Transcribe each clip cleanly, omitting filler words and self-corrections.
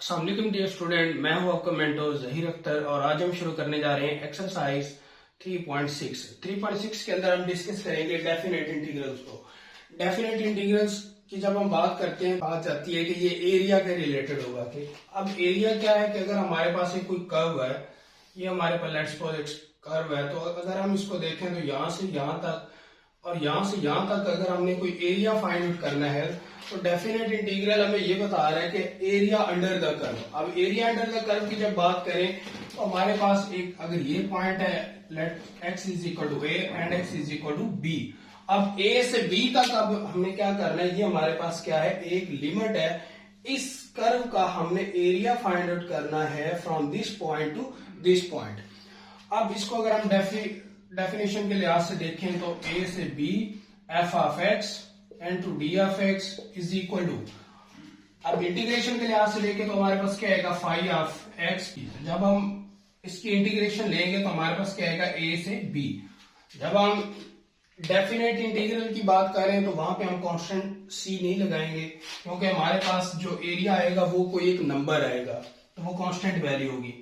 अस्सलाम वालेकुम dear student, मैं हूं आपका मेंटर जहीर अख्तर और आज हम शुरू करने जा रहे हैं एक्सरसाइज 3.6। 3.6 के अंदर हम डिस्कस करेंगे डेफिनेट इंटीग्रल्स को। डेफिनेट इंटीग्रल्स की जब हम बात करते हैं, बात आती है कि ये एरिया के रिलेटेड होगा। कि अब एरिया क्या है कि अगर हमारे पास एक कोई कर्व है, ये हमारे पास लेट्स सपोज एक कर्व है, तो अगर हम इसको देखें तो यहाँ से यहाँ तक और यहाँ से यहाँ तक अगर हमने कोई एरिया फाइंड आउट करना है तो डेफिनेट इंटीग्रल हमें ये बता रहा है कि एरिया अंडर द कर्व। अब एरिया अंडर द कर्व की जब बात करें तो हमारे पास एक अगर ये पॉइंट है, let x is equal to a and x is equal to b. अब a से b तक अब हमें क्या करना है, ये हमारे पास क्या है, एक लिमिट है। इस कर्व का हमने एरिया फाइंड आउट करना है from this point two this point. अब इसको अगर हम डेफिनेशन के लिहाज से देखें तो a से b f of x and to d of x is equal to, अब इंटीग्रेशन के लिहाज से लेके तो हमारे पास क्या आएगा, फाई ऑफ एक्स। जब हम इसकी इंटीग्रेशन लेंगे तो हमारे पास क्या आएगा, a से b। जब हम डेफिनेट इंटीग्रल की बात करें तो वहां पे हम कांस्टेंट c नहीं लगाएंगे, क्योंकि हमारे पास जो एरिया आएगा वो कोई एक नंबर आएगा, तो वो कांस्टेंट वैल्यू होगी।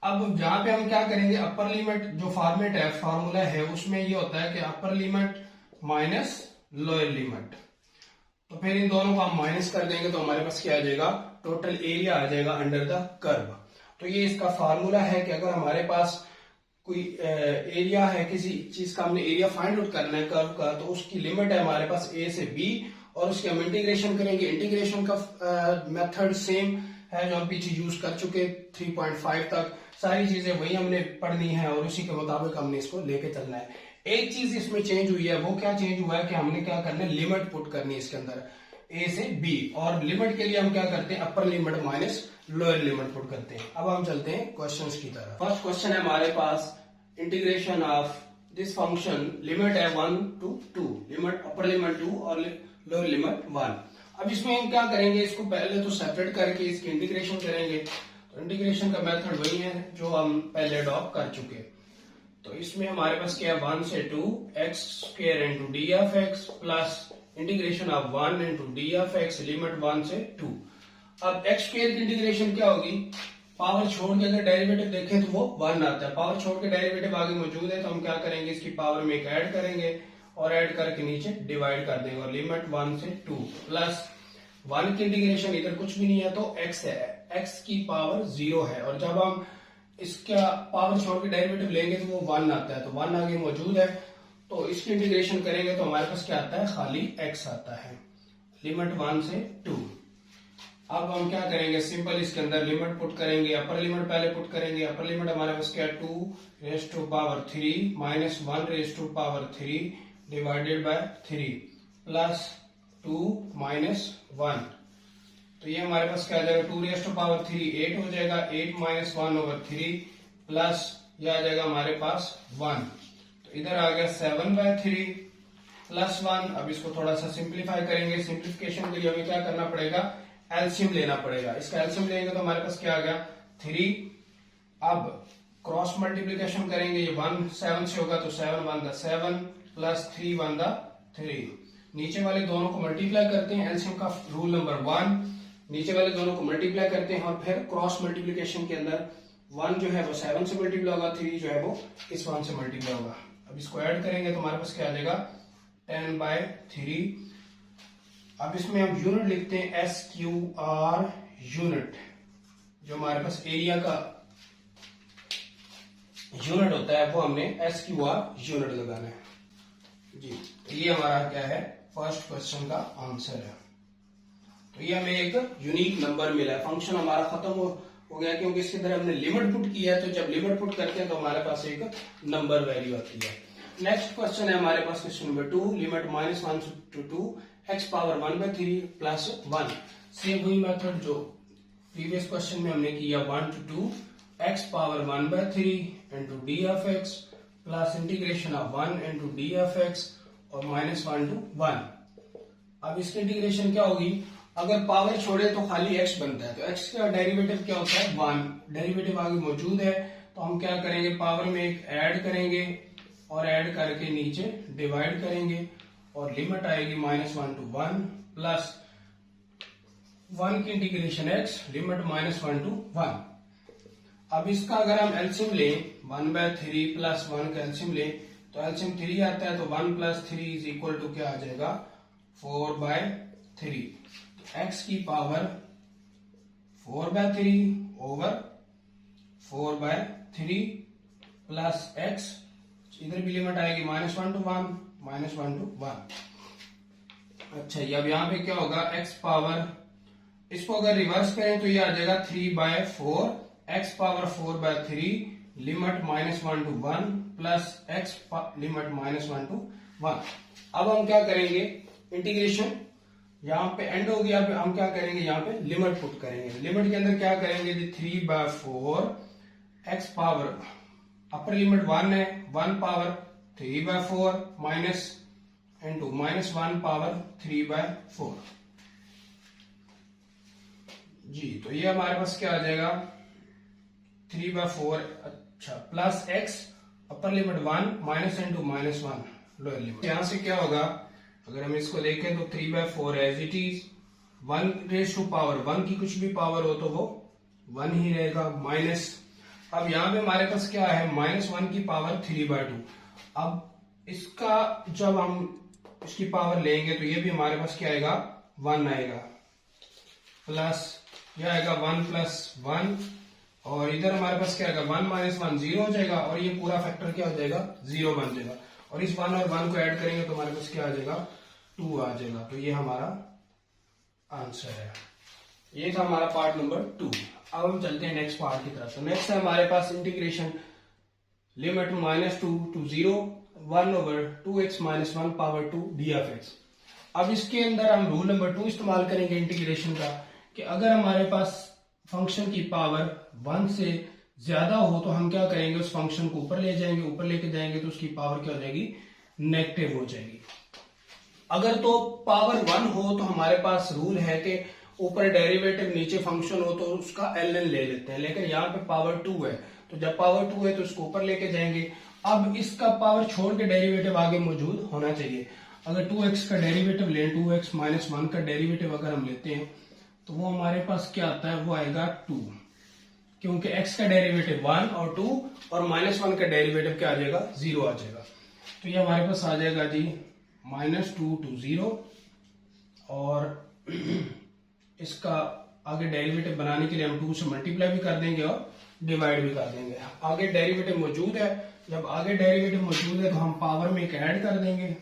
अब जहां पे हम क्या करेंगे, अपर लिमिट जो फॉर्मेट है, फॉर्मूला है, उसमें ये होता है कि अपर लिमिट माइनस लोअर लिमिट। तो फिर इन दोनों को हम माइनस कर देंगे तो हमारे पास क्या आ जाएगा, टोटल एरिया आ जाएगा अंडर द कर्व। तो ये इसका फार्मूला है कि अगर हमारे पास कोई एरिया है, किसी चीज का हमने एरिया फाइंड आउट करना है कर्व का, तो उसकी लिमिट है हमारे पास a से b और उसके हम इंटीग्रेशन करेंगे। इंटीग्रेशन का मेथड सेम है जो हम पीछे यूज कर चुके 3.5 तक। सारी चीजें वही हमने पढ़नी है और उसी के मुताबिक हमने इसको लेके चलना है। एक चीज इसमें चेंज हुई है, वो क्या चेंज हुआ है कि हमने क्या करना है, लिमिट पुट करनी है इसके अंदर a से b, और लिमिट के लिए हम क्या करते हैं, अपर limit minus lower limit put करते हैं। अब हम चलते हैं क्वेश्चंस की तरफ। फर्स्ट क्वेश्चन है हमारे पास, integration of this function, limit है 1 to 2, लिमिट अपर लिमिट 2 और लोअर लिमिट 1। अब इसमें हम क्या करेंगे, इसको पहले तो सेपरेट करके इसकी इंटीग्रेशन करेंगे। तो इंटीग्रेशन का मेथड वही है जो हम पहले अडॉप्ट कर चुके। तो इसमें हमारे पास क्या है, 1 से 2 x square into d of x plus integration of 1 into d of x, limit 1 से 2। अब एक्स स्क्वायर की इंटीग्रेशन क्या होगी, पावर छोड़ के अगर डेरिवेटिव देखें तो वो 1 आता है। पावर छोड़ के डेरिवेटिव आगे मौजूद है तो हम क्या करेंगे, इसकी पावर में एक ऐड करेंगे और ऐड करके नीचे डिवाइड कर देंगे, और लिमिट 1 से 2 प्लस 1 की इंटीग्रेशन इधर कुछ भी नहीं है तो x है, x की पावर 0 है, और जब हम इसका पावर छोड़ के डेरिवेटिव लेंगे तो वो 1 आता है, तो 1 आगे मौजूद है। तो इसकी इंटीग्रेशन करेंगे तो हमारे पास क्या आता है, खाली x आता है, लिमिट 1 से 2। अब हम क्या करेंगे, सिंपल इसके अंदर लिमिट पुट करेंगे। अपर लिमिट पहले पुट करेंगे, अपर लिमिट हमारे पास क्या, 2 raise to power 3 minus 1 raise to power 3 divided by 3 plus 2 minus 1। तो ये हमारे पास क्या आ जाएगा, 2 रेज टू पावर 3 8 हो जाएगा, 8 माइनस 1 ओवर 3 प्लस ये आ जाएगा हमारे पास 1। तो इधर आ गया 7/3 प्लस 1। अब इसको थोड़ा सा सिंप्लीफाई करेंगे। सिंप्लीफिकेशन के लिए हमें क्या करना पड़ेगा, एलसीएम लेना पड़ेगा। इसका एलसीएम लेंगे तो हमारे पास क्या आ गया, 3। अब क्रॉस मल्टीप्लीकेशन करेंगे, ये 1 7 से होगा तो 7 1 दा 7 प्लस 3 1 दा 3। नीचे वाले दोनों को मल्टीप्लाई करते हैं, एलसीएम का रूल नंबर 1, नीचे वाले दोनों को मल्टीप्लाई करते हैं और फिर क्रॉस मल्टीप्लीकेशन के अंदर 1 जो है वो 7 से मल्टीप्लाई होगा, 3 जो है वो इस 1 से मल्टीप्लाई होगा। अब इसको ऐड करेंगे तो हमारे पास क्या आ जाएगा, 10/3। अब इसमें हम यूनिट लिखते हैं SQR यूनिट, जो हमारे पास एरिया का यूनिट होता है वो हमने SQR यूनिट लगाना है जी। तो ये हमारा क्या है, फर्स्ट क्वेश्चन का आंसर है। तो ये हमें एक यूनिक नंबर मिला है। फंक्शन हमारा खत्म हो गया क्योंकि इसके अंदर हमने लिमिट पुट किया है, तो जब लिमिट पुट करते हैं तो हमारे पास एक नंबर वैल्यू आती है। नेक्स्ट क्वेश्चन है हमारे पास question number 2, limit -1 to 2 x power 1/3 plus 1। Same वही मेथड जो प्रीवियस क्वेश्चन में हमने किया, 1 to 2 x power 1/3 into d of x plus integration of 1 into d of x और -1 to 1। अब इसकी इंटीग्रेशन क्या होगी, अगर पावर छोड़े तो खाली x बनता है, तो x का डेरिवेटिव क्या होता है, 1। डेरिवेटिव आगे मौजूद है तो हम क्या करेंगे, पावर में एक ऐड करेंगे और ऐड करके नीचे डिवाइड करेंगे, और लिमिट आएगी -1 to 1 प्लस 1 की इंटीग्रेशन x लिमिट -1 to 1। अब इसका अगर हम एलसीएम लें 1/3 प्लस 1 का एलसीएम लें तो एलसीएम 3 आता है, तो 1 + 3 इज इक्वल टू क्या आ जाएगा 4/3। तो x की पावर 4/3 ओवर 4/3 प्लस x, इधर भी लिमिट आएगी -1 to 1, -1 to 1। अच्छा, अब यहाँ पे क्या होगा x पावर, इसको अगर रिवर्स करें तो ये आ जाएगा 3/4, x power 4/3 limit -1 to 1 plus x limit -1 to 1। अब हम क्या करेंगे, इंटीग्रेशन यहाँ पे एंड हो गया, हम क्या करेंगे यहाँ पे लिमिट पुट करेंगे। लिमिट के अंदर क्या करेंगे जी 3/4 x पावर अपर लिमिट 1 है, 1 पावर 3/4 माइनस इंटू -1 पावर 3/4 जी। तो ये हमारे पास क्या आ जाएगा 3/4, अच्छा, plus x upper limit 1 minus into -1 lower limit. यहां से क्या होगा, अगर हम इसको देखें तो 3/4 एज इट इज, 1 की कुछ भी पावर हो तो वो 1 ही रहेगा, माइनस, अब यहां पे हमारे पास क्या है -1 की पावर 3/2। अब इसका जब हम इसकी पावर लेंगे तो ये भी हमारे पास क्या आएगा 1 आएगा, प्लस ये आएगा 1 + 1, और इधर हमारे पास क्या आएगा 1 - 1 0 हो जाएगा, और ये पूरा फैक्टर क्या हो जाएगा 0 बन जाएगा, और इस 1 और 1 को ऐड करेंगे तो हमारे पास क्या आ जाएगा 2 आ जाएगा। तो ये हमारा आंसर है। ये था हमारा पार्ट नंबर 2। अब हम चलते हैं नेक्स्ट पार्ट की तरफ। तो नेक्स्ट है हमारे पास integration limit -2 to 0 1/2x - 1 power 2 dx। अब इसके अंदर हम रूल नंबर 2 इस्तेमाल करेंगे इंटीग्रेशन का, कि अगर हमारे पास फंक्शन की पावर 1 से ज्यादा हो तो हम क्या करेंगे, उस फंक्शन को ऊपर ले जाएंगे, ऊपर लेके जाएंगे तो उसकी पावर क्या हो जाएगी नेगेटिव हो जाएगी। अगर तो पावर 1 हो तो हमारे पास रूल है कि ऊपर डेरिवेटिव नीचे फंक्शन हो तो उसका ln ले लेते हैं, लेकिन यहाँ पे पावर 2 है, तो जब पावर 2 है तो उसको ऊपर लेके जाएंगे। अब इसका पावर छोड़ के डेरिवेटिव आगे मौजूद होना चाहिए। अगर 2x का डेरिवेटिव लें, 2x - 1 का डेरिवेटिव अगर हम लेते हैं तो वो हमारे पास क्या आता है, वो आएगा 2, क्योंकि x का डेरिवेटिव 1 और 2 और -1 का डेरिवेटिव क्या आ जाएगा 0 आ जाएगा। तो ये हमारे पास आ जाएगा जी -2 to 0, और इसका आगे डेरिवेटिव बनाने के लिए हम 2 से मल्टीप्लाई भी कर देंगे और डिवाइड भी कर देंगे। आगे डेरिवेटिव मौजूद है, जब आगे डेरिवेटिव मौजूद है तो हम पावर में एक ऐड कर देंगे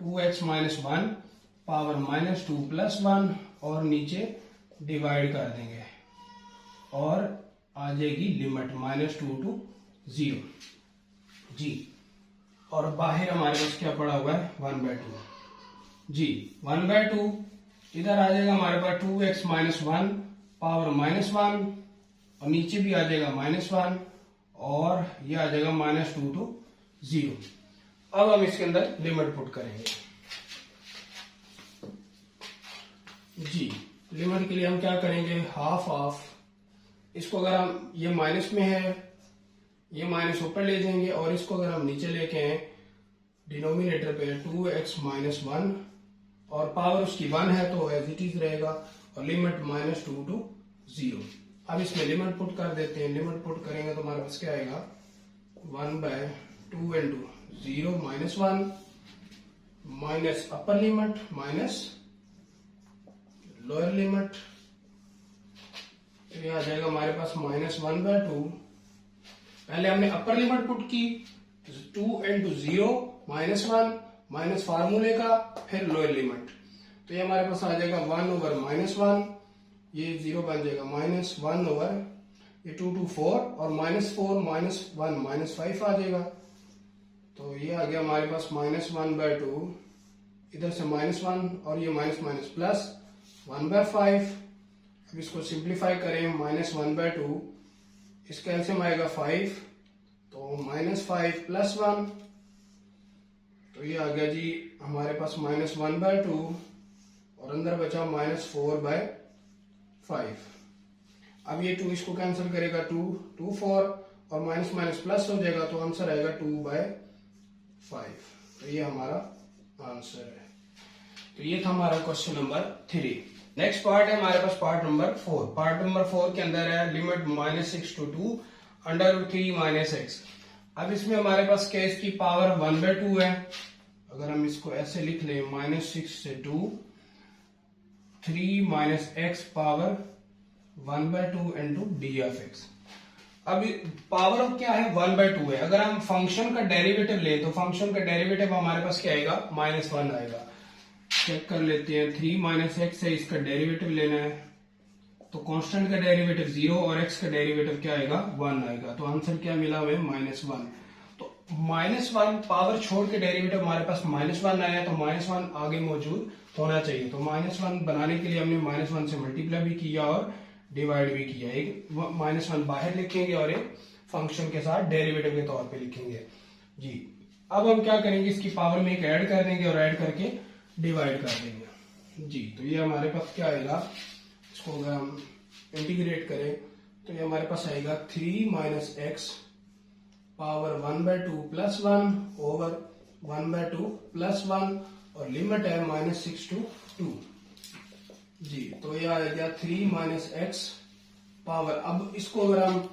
2x - 1 पावर -2 + 1, और नीचे डिवाइड कर देंगे, और आ जाएगी लिमिट -2 to 0 जी। और बाहर हमारे पास क्या पड़ा हुआ है 1/2 जी, 1/2 इधर आ जाएगा हमारे पास 2x - 1 पावर -1, और नीचे भी आ जाएगा -1, और ये आ जाएगा -2 to 0। अब हम इसके अंदर लिमिट पुट करेंगे जी। लिमिट के लिए हम क्या करेंगे, हाफ ऑफ, इसको अगर हम ये माइनस में है, ये माइनस ऊपर ले जाएंगे, और इसको अगर हम नीचे लेके आए डिनोमिनेटर पे 2x - 1, और पावर उसकी 1 है तो एज इट इज रहेगा, और लिमिट -2 to 0। अब इसमें लिमिट पुट कर देते हैं। लिमिट पुट करेंगे तो हमारे पास क्या आएगा 1/2 into 0 - 1 minus upper limit minus lower limit, तो ये आ जाएगा हमारे पास -1/2। पहले हमने अपर लिमिट पुट की 2 into 0 - 1 माइनस फार्मूले का, फिर लोअर लिमिट, तो ये हमारे पास आ जाएगा 1/-1, ये 0 बन जाएगा -1 ये 2 to 4, और -4 - 1 -5 आ जाएगा। तो ये आ गया हमारे पास -1/2, इधर से -1 और ये माइनस प्लस 1/5। अब इसको सिंप्लीफाई करें, -1/2 इसका एलसीएम आएगा 5, तो -5 + 1, तो ये आ गया जी हमारे पास -1/2, और अंदर बचा -4/5। अब ये 2 इसको कैंसिल करेगा, 2 4, और माइनस प्लस हो जाएगा, तो आंसर आएगा 2/5। तो ये हमारा आंसर है। तो ये था हमारा क्वेश्चन नंबर 3। नेक्स्ट पार्ट है हमारे पास पार्ट नंबर 4। पार्ट नंबर 4 के अंदर है लिमिट -6 to 2 √3 - x। अब इसमें हमारे पास क्या, इसकी पावर 1/2 है। अगर हम इसको ऐसे लिख लें -6 से 2 3 - x power 1/2 into d of x. अब पावर ऑफ क्या है, 1/2 है। अगर हम फंक्शन का डेरिवेटिव ले तो फंक्शन का डेरिवेटिव हमारे पास क्या आएगा, -1 आएगा। चेक कर लेते हैं, 3 - x है, इसका डेरिवेटिव लेना है तो कांस्टेंट का डेरिवेटिव 0 और x का डेरिवेटिव क्या आएगा, 1 आएगा। तो आंसर क्या मिला हमें, -1। तो -1 पावर छोड़ के डेरिवेटिव हमारे पास -1 आया, तो -1 आगे मौजूद होना चाहिए। तो -1 बनाने के लिए हमने -1 से मल्टीप्लाई भी किया और डिवाइड भी किया। एक -1 बाहर लिखेंगे और एक फंक्शन के साथ डेरिवेटिव के तौर पे लिखेंगे जी। अब हम क्या करेंगे, इसकी पावर में एक ऐड कर देंगे और ऐड करके डिवाइड कर देंगे जी। तो ये हमारे पास क्या आएगा, इसको अगर हम इंटीग्रेट करें तो ये हमारे पास आएगा 3 - x पावर 1/2 + 1 ओवर 1/2 + 1 और लिमिट है -6 to 2 जी। तो ये आ गया 3 - x पावर। अब इसको अगर हम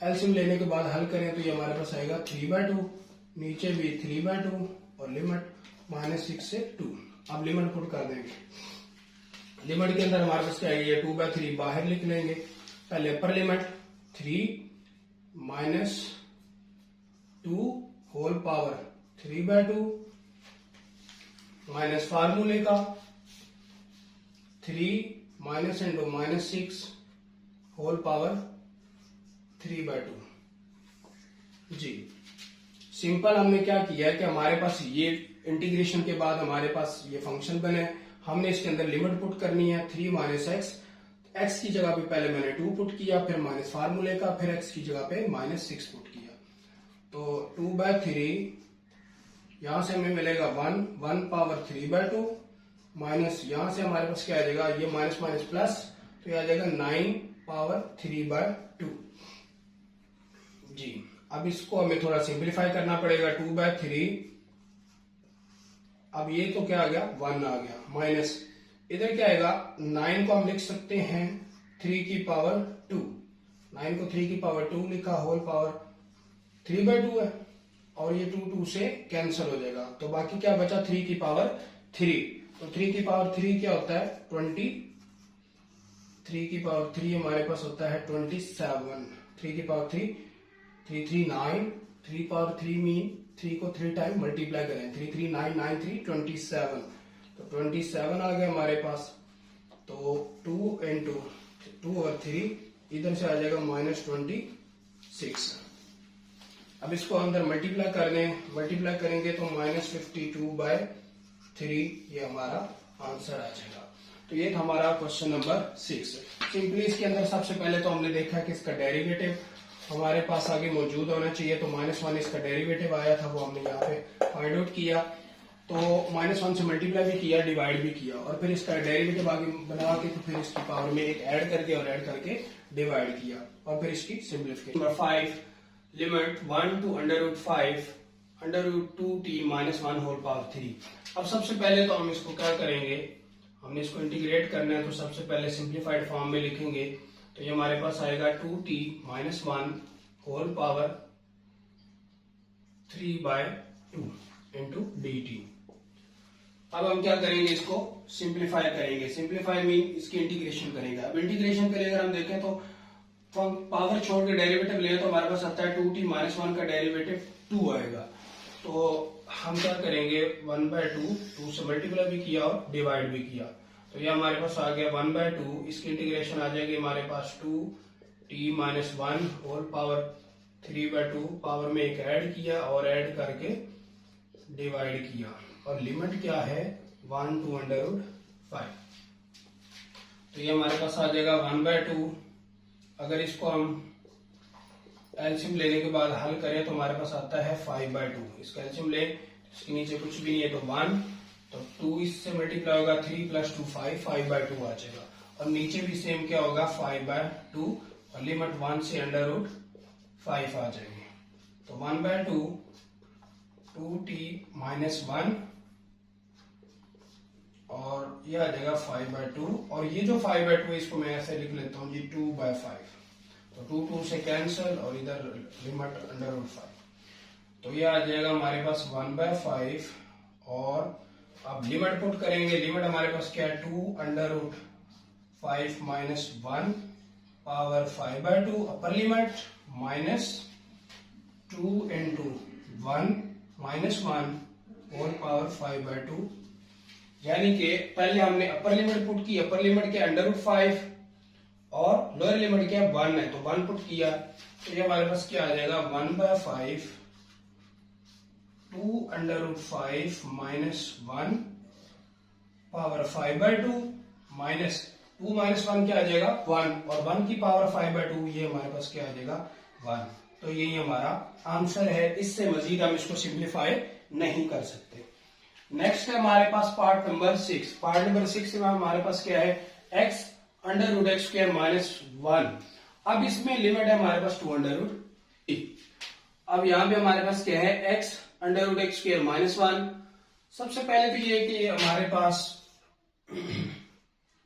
एलसीएम लेने के बाद हल करें तो ये हमारे पास आएगा 3/2, नीचे भी 3/2 और लिमिट -6 से 2। अब लिमिट पुट कर देंगे। लिमिट के अंदर हमारे पास क्या है, ये 2/3 बाहर लिख लेंगे। पहले upper limit 3 - 2 whole power 3/2 minus फार्मूले का 3 - इंटू -6 होल पावर 3/2 जी। सिंपल हमने क्या किया है कि हमारे पास ये इंटीग्रेशन के बाद हमारे पास ये फंक्शन बने, हमने इसके अंदर लिमिट पुट करनी है 3 - x। x की जगह पे पहले मैंने 2 पुट किया, फिर माइनस फार्मूले का, फिर x की जगह पे -6 पुट किया। तो 2/3 यहां से हमें मिलेगा 1 पावर 3/2 माइनस यहां से हमारे पास क्या आ जाएगा, ये माइनस माइनस प्लस, तो ये आ जाएगा 9 पावर 3/2 जी। अब इसको हमें थोड़ा सिंप्लीफाई करना पड़ेगा। 2/3, अब ये तो क्या आ गया, 1 आ गया, माइनस इधर क्या आएगा, 9 को हम लिख सकते हैं 3 की पावर 2। 9 को 3 की पावर 2 लिखा, होल पावर 3/2 है और ये 2 से कैंसिल हो जाएगा। तो बाकी क्या बचा, 3 की पावर 3। तो 3 की पावर 3 क्या होता है, 20। 3 की पावर 3 हमारे पास होता है 27। 3 की पावर 3 3 3 9, 3 पावर 3 मीन 3 को 3 टाइम मल्टीप्लाई करें, 3 3 9 9 3 27। तो 27 आ गया हमारे पास। तो 2 इंटू 2 और 3 इधर से आ जाएगा -26। अब इसको अंदर मल्टीप्लाई कर दें, मल्टीप्लाई करेंगे तो -52/3 ये हमारा आंसर आ जाएगा। तो ये था हमारा क्वेश्चन नंबर 6। सिंपली इसके अंदर सबसे पहले तो हमने देखा कि इसका डेरिवेटिव हमारे पास आगे मौजूद होना चाहिए। तो -1 इसका डेरिवेटिव आया था, वो हमने यहाँ पे फाइंड आउट किया। तो -1 से मल्टीप्लाई भी किया, डिवाइड भी किया और फिर इसका डेरिवेटिव आगे बना के तो फिर इसकी पावर में एक ऐड करके और ऐड करके डिवाइड किया और फिर इसकी simplification. Number 5, limit 1 to √5 √2t - 1 whole power 3। अब सबसे पहले तो हम इसको क्या करेंगे, हमने इसको इंटीग्रेट करना है। तो सबसे पहले सिंप्लीफाइड फॉर्म में लिखेंगे तो ये हमारे पास आएगा 2t - 1 whole power 3/2 into dt। अब हम क्या करेंगे, इसको सिंप्लीफाई करेंगे। सिंप्लीफाई मीन इसकी इंटीग्रेशन करेंगे। अब इंटीग्रेशन करेंगे, अगर हम देखें तो पावर छोड़ के डेरिवेटिव ले तो हमारे पास आता है 2t - 1 का डेरिवेटिव 2 आएगा। तो हम क्या करेंगे, 1/2 2 से मल्टीप्लाई भी किया और डिवाइड भी किया। तो ये हमारे पास आ गया 1/2, इसकी इंटीग्रेशन आ जाएगी हमारे पास 2t - 1 होल पावर 3/2, पावर में एक ऐड किया और ऐड करके डिवाइड किया और लिमिट क्या है 1 to √5। तो ये हमारे पास आ जाएगा 1/2। अगर इसको हम एलसीएम लेने के बाद हल करें तो हमारे पास आता है 5/2। इसका एलसीएम ले, इसके नीचे कुछ भी नहीं है तो 1, तो 2 इससे मल्टीप्लाई होगा, 3 + 2 5, 5/2 आ जाएगा। और नीचे भी सेम क्या होगा, 5/2 और लिमिट 1 से √5 आ जाएगी। तो 1/2 2t - 1 और ये आ जाएगा 5/2, और ये जो 5/2 है इसको मैं ऐसे लिख लेता हूँ जी 2/5, तो 2 से कैंसिल और इधर लिमिट √5, तो ये आ जाएगा हमारे पास 1/5, और अब लिमिट पुट करेंगे। लिमिट हमारे पास क्या है, 2√5 minus 1 power 5/2 upper limit minus 2 into 1 minus 1 whole power 5/2, यानी कि पहले हमने अपर लिमिट पुट की, अपर लिमिट क्या √5 और लोअर लिमिट क्या 1 है, तो 1 पुट किया, तो ये हमारे पास क्या आ जाएगा 1/5 2√5 माइनस 1 पावर 5/2 माइनस 2 माइनस 1 क्या आ जाएगा 1, और 1 की पावर 5/2 ये हमारे पास क्या आ जाएगा 1, तो यही हमारा आंसर है। इससे मजीद हम इसको सिंप्लीफाई नहीं कर सकते। नेक्स्ट है हमारे पास पार्ट नंबर 6। पार्ट नंबर 6 में हमारे पास क्या है, x √x² माइनस 1। अब इसमें लिमिट है हमारे पास 2√t। अब यहाँ पे हमारे पास क्या है, x √x² माइनस 1। सबसे पहले तो ये कि हमारे पास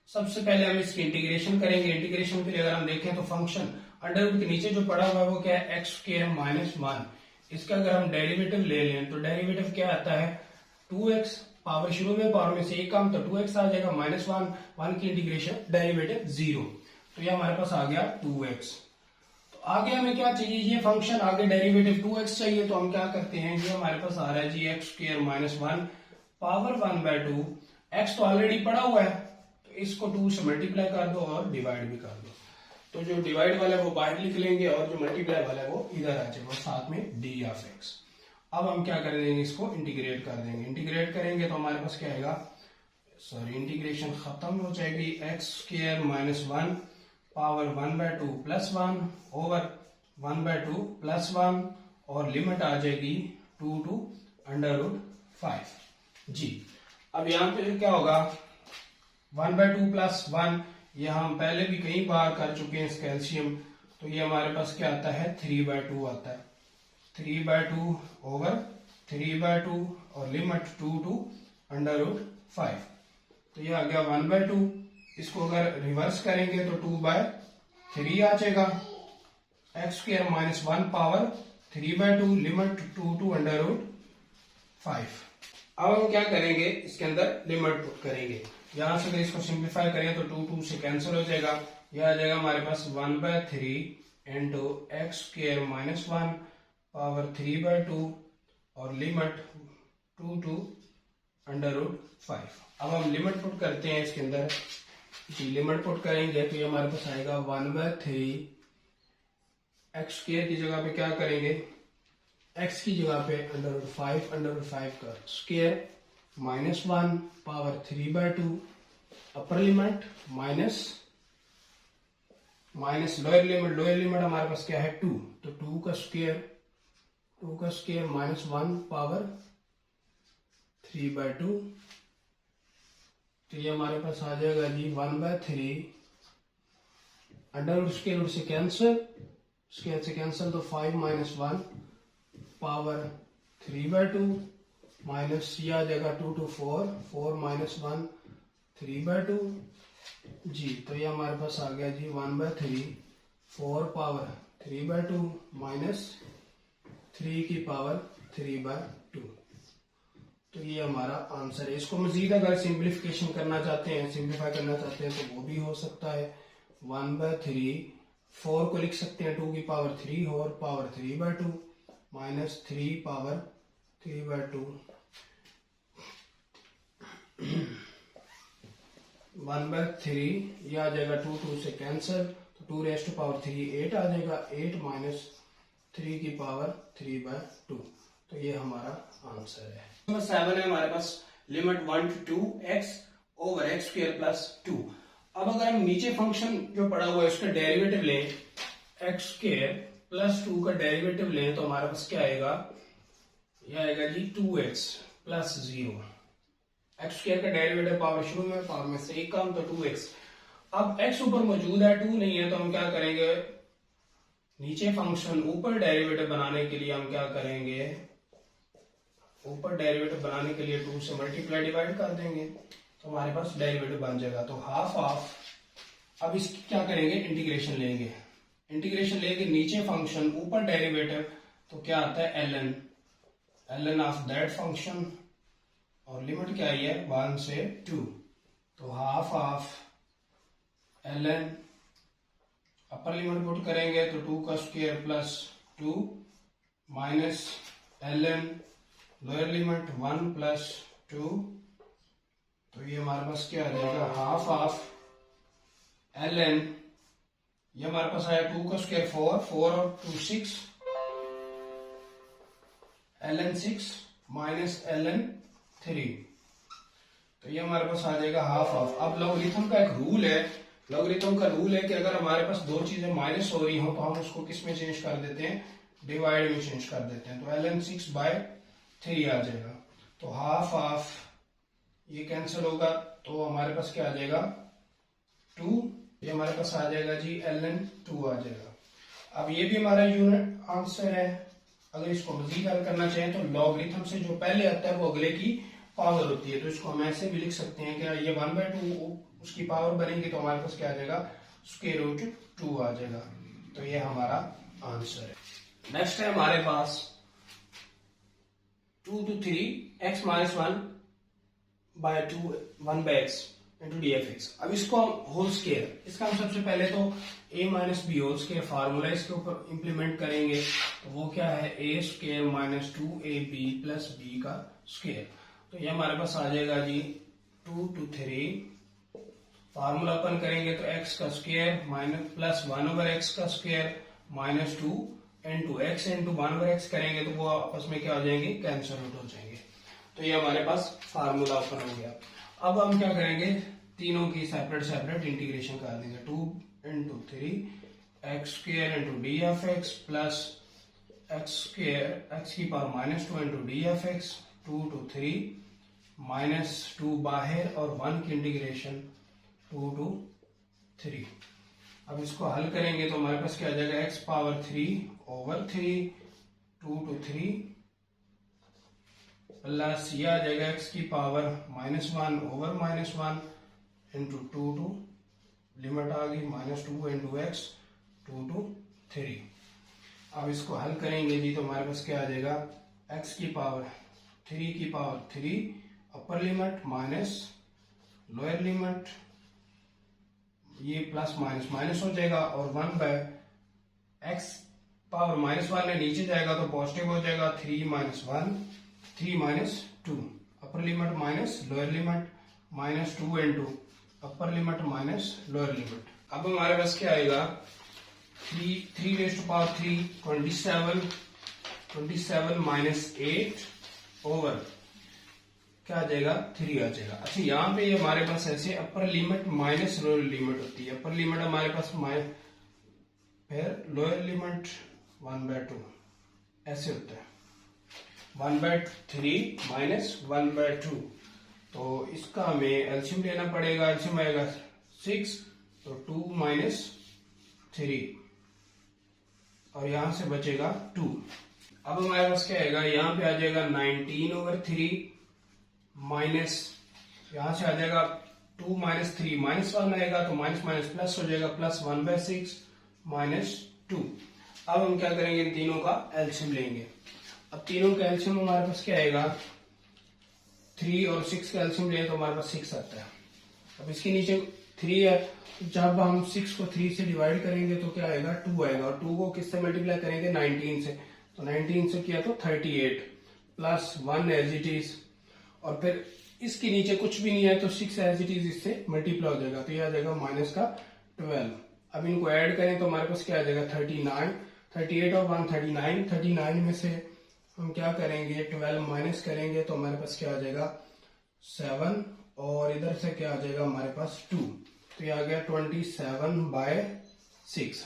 सबसे पहले हम इसकी इंटीग्रेशन करेंगे। इंटीग्रेशन के लिए अगर हम देखें तो फंक्शन अंडर रूट के नीचे जो पड़ा हुआ है वो क्या है, x² माइनस 1। इसका अगर हम डेरिवेटिव ले लें तो डेरिवेटिव क्या आता है 2x, पावर शुरू में पावर में से एक कम, तो 2x आ जाएगा माइनस 1 की इंटीग्रेशन डेरिवेटिव 0, तो ये हमारे पास आ गया 2x। तो आगे हमें क्या चाहिए, ये फंक्शन आगे डेरिवेटिव 2x चाहिए, तो हम क्या करते हैं, ये हमारे पास आ रहा है जी x² माइनस 1 पावर 1/2। x तो ऑलरेडी पड़ा हुआ है, तो इसको 2 से मल्टीप्लाई कर दो और डिवाइड भी कर दो, तो जो डिवाइड वाला है वो बाहर लिख लेंगे और जो मल्टीप्लाई वाला है वो इधर आ जाएगा, साथ में d ऑफ x। अब हम क्या कर देंगे, इसको इंटीग्रेट कर देंगे। इंटीग्रेट करेंगे तो हमारे पास क्या आएगा, इंटीग्रेशन खत्म हो जाएगी, x² minus 1 power 1/2 plus 1 over 1/2 plus 1, और लिमिट आ जाएगी 2 to √5 जी। अब यहाँ पे क्या होगा 1/2 प्लस 1, ये हम पहले भी कई बार कर चुके हैं इस कैल्शियम, तो ये हमारे पास क्या आता है 3/2 आता है, 3/2 ओवर 3/2 और लिमिट 2 to √5, तो ये आ गया 1/2। इसको अगर रिवर्स करेंगे तो 2/3 आ जाएगा, x² minus 1 power 3/2 limit 2 to √5। अब हम क्या करेंगे, इसके अंदर लिमिट पुट करेंगे। यहां से अगर इसको सिंप्लीफाई करें तो 2 से कैंसिल हो जाएगा, यह आ जाएगा हमारे पास 1/3 इंटू x² माइनस 1 पावर 3/2 और लिमिट 2 to √5। अब हम लिमिट पुट करते हैं इसके अंदर जी। लिमिट पुट करेंगे तो ये हमारे पास आएगा 1/3, x² की जगह पे क्या करेंगे, x की जगह पे √5 का स्क्वायर माइनस 1 पावर 3/2 अपर लिमिट माइनस लोअर लिमिट हमारे पास क्या है 2, तो 2 का स्क्वायर माइनस 1 पावर 3/2, तो ये हमारे पास आ जाएगा जी 1/3 अंडर रूट स्क्वायर रूट से कैंसिल, तो 5 माइनस 1 पावर 3/2 माइनस ये आ जाएगा 2 to 4 माइनस 1 3/2 जी। तो ये हमारे पास आ गया जी 1/3 4 पावर 3/2 माइनस 3 की पावर 3/2, तो ये हमारा आंसर है। इसको मजीद अगर सिंप्लीफिकेशन करना चाहते हैं, सिंप्लीफाई करना चाहते हैं तो वो भी हो सकता है। 1/3 4 को लिख सकते हैं 2 की पावर 3 और पावर 3/2 माइनस 3 पावर 3/2 1/3 ये आ जाएगा 2 से कैंसिल, तो 2 raised to power 3 8 आ जाएगा, 8 माइनस 3 की पावर 3/2, तो ये हमारा आंसर है। नंबर 7 है हमारे पास limit 1 to 2x over x² plus 2। अब अगर हम नीचे फंक्शन जो पड़ा हुआ है उसका डेरिवेटिव लें, x² प्लस 2 का डेरिवेटिव लें तो हमारे पास क्या आएगा, यह आएगा जी 2x प्लस 0। x² का डेरिवेटिव पावर शुरू में पावर में से एक कम, तो 2x। अब x ऊपर मौजूद है, 2 नहीं है, तो हम क्या करेंगे, नीचे फंक्शन ऊपर डेरिवेटिव बनाने के लिए हम क्या करेंगे, ऊपर डेरिवेटिव बनाने के लिए 2 से मल्टीप्लाई डिवाइड कर देंगे, तो हमारे पास डेरिवेटिव बन जाएगा। तो हाफ ऑफ, अब इसकी क्या करेंगे, इंटीग्रेशन लेंगे। इंटीग्रेशन लेके नीचे फंक्शन, ऊपर डेरिवेटिव, तो क्या आता है ln ऑफ दैट फंक्शन, और लिमिट क्या आई है 1 से 2। तो half of ln, upper limit put करेंगे तो 2 का square plus 2 minus ln lower limit 1 plus 2। तो ये हमारे पास क्या आ जाएगा, हाफ ऑफ ln, ये हमारे पास आया 2 का स्क्वायर 4 और 2 6, ln 6 माइनस ln 3। तो ये हमारे पास आ जाएगा हाफ ऑफ। अब लॉगरिथम का एक रूल है, लॉगरिथम का रूल है कि अगर हमारे पास दो चीजें माइनस हो रही हो तो हम उसको किस में चेंज कर देते हैं, डिवाइड में चेंज कर देते हैं। तो ln 6/3 आ जाएगा। तो हाफ ऑफ, ये कैंसिल होगा तो हमारे पास क्या आ जाएगा 2, ये हमारे पास आ जाएगा जी ln 2 आ जाएगा। अब ये भी हमारा यूनिट आंसर है। अगर इसको मजीद हल करना चाहें तो लॉगरिथम से जो पहले आता है वो अगले की पावर होती है, तो इसको हम ऐसे भी लिख सकते हैं कि ये 1/2 उसकी पावर बनेगी तो हमारे पास क्या आ जाएगा, स्क्वायर रूट 2 आ जाएगा। तो ये हमारा आंसर है। नेक्स्ट है हमारे पास 2 to 3 x minus 1/2 1/x into dfx। अब इसको हम होल स्क्वायर, इसका हम सबसे पहले तो a minus b whole square formula इसके ऊपर इंप्लीमेंट करेंगे। तो वो क्या है, a square minus 2ab plus b का स्क्वायर। तो ये हमारे पास आ जाएगा जी 2 to 3, फार्मूला अपन करेंगे तो x का स्क्वायर माइनस प्लस 1/x का square minus 2 into x into 1/x करेंगे तो वो आपस में क्या हो जाएंगे, कैंसिल आउट हो जाएंगे। तो ये हमारे पास फार्मूला ओपन हो गया। अब हम क्या करेंगे, तीनों की सेपरेट सेपरेट इंटीग्रेशन कर देंगे। 2 into 3 x square into d f x plus x square x की power minus 2 into d f x 2 to 3 minus 2 बाहर और 1 की इंटीग्रेशन 2 to 3। अब इसको हल करेंगे तो हमारे पास क्या आ जाएगा, x पावर 3/3 2 to 3 प्लस ये आ जाएगा x की पावर -1/-1 इंटू 2 to लिमिट आ गई -2 इंटू एक्स 2 to 3। अब इसको हल करेंगे जी तो हमारे पास क्या आ जाएगा, x की पावर 3 अपर लिमिट माइनस लोअर लिमिट, ये प्लस माइनस माइनस हो जाएगा और 1/x पावर -1 है, नीचे जाएगा तो पॉजिटिव हो जाएगा 3 - 2 अपर limit minus lower limit -2 into upper limit minus lower limit. अब हमारे पास क्या आएगा, 3 raised to power 3 27 minus 8 over क्या आ जाएगा 3 आ जाएगा। अच्छा यहाँ पे ये हमारे पास ऐसे अपर लिमिट माइनस लोअर लिमिट होती है। अपर लिमिट हमारे पास फिर लोअर लिमिट 1/2 ऐसे होता है, 1/3 माइनस 1/2। तो इसका हमें एलसीएम लेना पड़ेगा, एलसीएम आएगा 6 तो 2 - 3 और यहां से बचेगा 2। अब हमारे पास क्या आएगा, यहाँ पे आ जाएगा 19/3 माइनस, यहां से आ जाएगा 2 - 3 -1 आएगा तो माइनस माइनस प्लस हो जाएगा प्लस 1/6 -2। अब हम क्या करेंगे, इन तीनों का एलसीएम लेंगे। अब तीनों का एलसीएम हमारे पास क्या आएगा, 3 और 6 का एलसीएम लें तो हमारे पास 6 आता है। अब इसके नीचे 3 है, जब हम 6 को 3 से डिवाइड करेंगे तो क्या आएगा 2 आएगा, और 2 को किससे मल्टीप्लाई करेंगे 19 से, तो 19 से किया तो 38 प्लस 1 एज इट इज, और फिर इसके नीचे कुछ भी नहीं है तो 6 एज इट इज इससे मल्टीप्लाई हो जाएगा तो ये आ जाएगा माइनस का 12। अब इनको ऐड करें तो हमारे पास क्या आ जाएगा 39, 38 और 1 39, 39 में से हम क्या करेंगे 12 माइनस करेंगे तो हमारे पास क्या आ जाएगा 7, और इधर से क्या आ जाएगा हमारे पास 2, तो ये आ गया 27/6।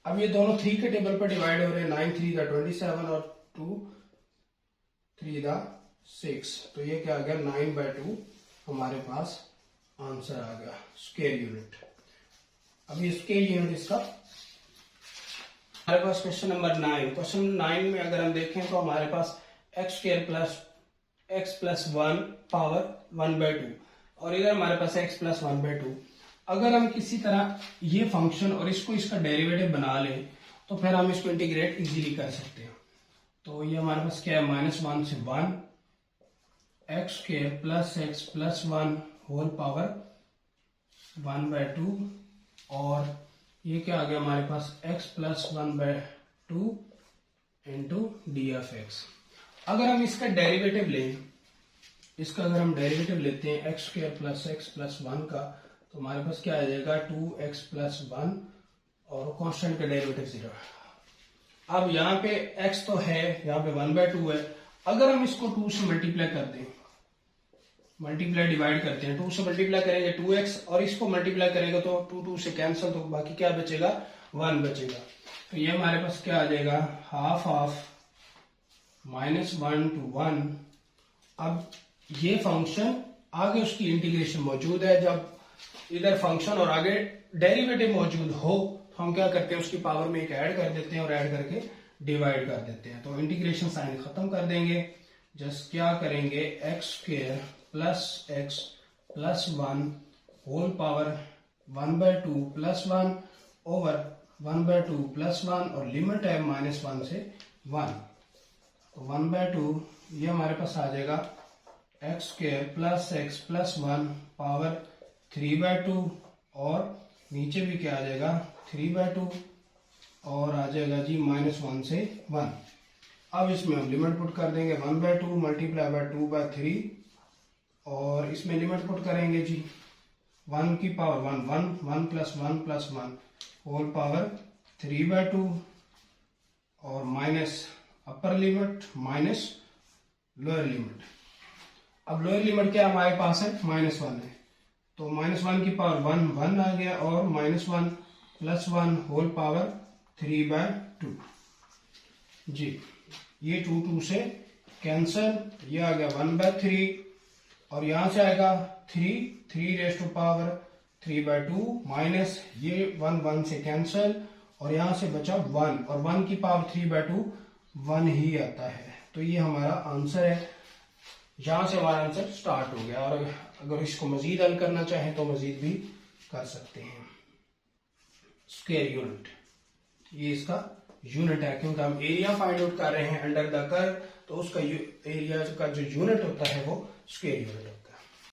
अब ये दोनों 3 के टेबल पर डिवाइड हो रहे हैं, 9 3 दा 27 और 2 3 दा 6, तो ये क्या आ गया 9/2 हमारे पास आंसर आ गया स्क्वायर यूनिट। अब ये स्क्वायर यूनिट इसका हमारे पास क्वेश्चन नंबर 9। क्वेश्चन 9 में अगर हम देखें तो हमारे पास x² प्लस x + 1 पावर 1/2। और इधर हमारे पास है x प्लस 1/2। अगर हम किसी तरह ये फंक्शन और इसको इसका डेरिवेटिव बना लें तो फिर हम इसको इंटीग्रेट इजीली कर सकते हैं। तो ये हमारे पास क्या है, -1 से 1 x square plus x plus 1 whole power 1/2 और ये क्या आ गया हमारे पास x plus 1/2 into d f x. अगर हम इसका डेरिवेटिव लें, इसका अगर हम डेरिवेटिव लेते हैं x square plus x plus 1 का, तो हमारे पास क्या आ जाएगा 2x प्लस 1 और कांस्टेंट का डेरिवेटिव 0। अब यहाँ पे x तो है, यहाँ पे 1/2 है। अगर हम इसको 2 से मल्टीप्लाई करते हैं, मल्टीप्लाई डिवाइड करते हैं, 2 से मल्टीप्लाई करेंगे 2x और इसको मल्टीप्लाई करेंगे तो 2 से कैंसिल, तो बाकी क्या बचेगा, 1 बचेगा। तो ये हमारे पास क्या आ जाएगा, हाफ ऑफ -1 to 1। अब ये फंक्शन आगे उसकी इंटीग्रेशन मौजूद है, जब इधर फंक्शन और आगे डेरिवेटिव मौजूद हो तो हम क्या करते हैं, उसकी पावर में एक ऐड कर देते हैं और ऐड करके डिवाइड कर देते हैं। तो इंटीग्रेशन साइन खत्म कर देंगे, जस्ट क्या करेंगे, x square plus x plus 1 whole power 1/2 plus 1 over 1/2 plus 1 और लिमिट है -1 से 1। तो 1/2 ये हमारे पास आ जाएगा x square plus x plus 1 power 3/2 और नीचे भी क्या आ जाएगा 3/2 और आ जाएगा जी -1 से 1। अब इसमें हम लिमिट पुट कर देंगे, 1/2 मल्टीप्लाई बाय 2/3 और इसमें लिमिट पुट करेंगे जी 1 की power 1 plus 1 plus 1 whole power 3/2 और minus upper limit minus lower limit. अब लोअर लिमिट क्या हमारे पास है, -1 है, तो -1 की पावर 1 आ गया और -1 प्लस 1 होल पावर 3/2 जी। ये 2 से कैंसल, ये आ गया 1/3 और यहां से आएगा 3 रेज़ टू पावर 3/2 माइनस ये 1 से कैंसल और यहां से बचा 1 और 1 की पावर 3/2 1 ही आता है। तो ये हमारा आंसर है, यहां से हमारा आंसर स्टार्ट हो गया। और अगर इसको मजीद हल करना चाहें तो मजीद भी कर सकते हैं। स्क्वायर यूनिट, ये इसका यूनिट है, क्योंकि हम एरिया फाइंड आउट कर रहे हैं अंडर द कर्व, तो उसका एरिया का जो यूनिट होता है वो स्क्वायर यूनिट होता है।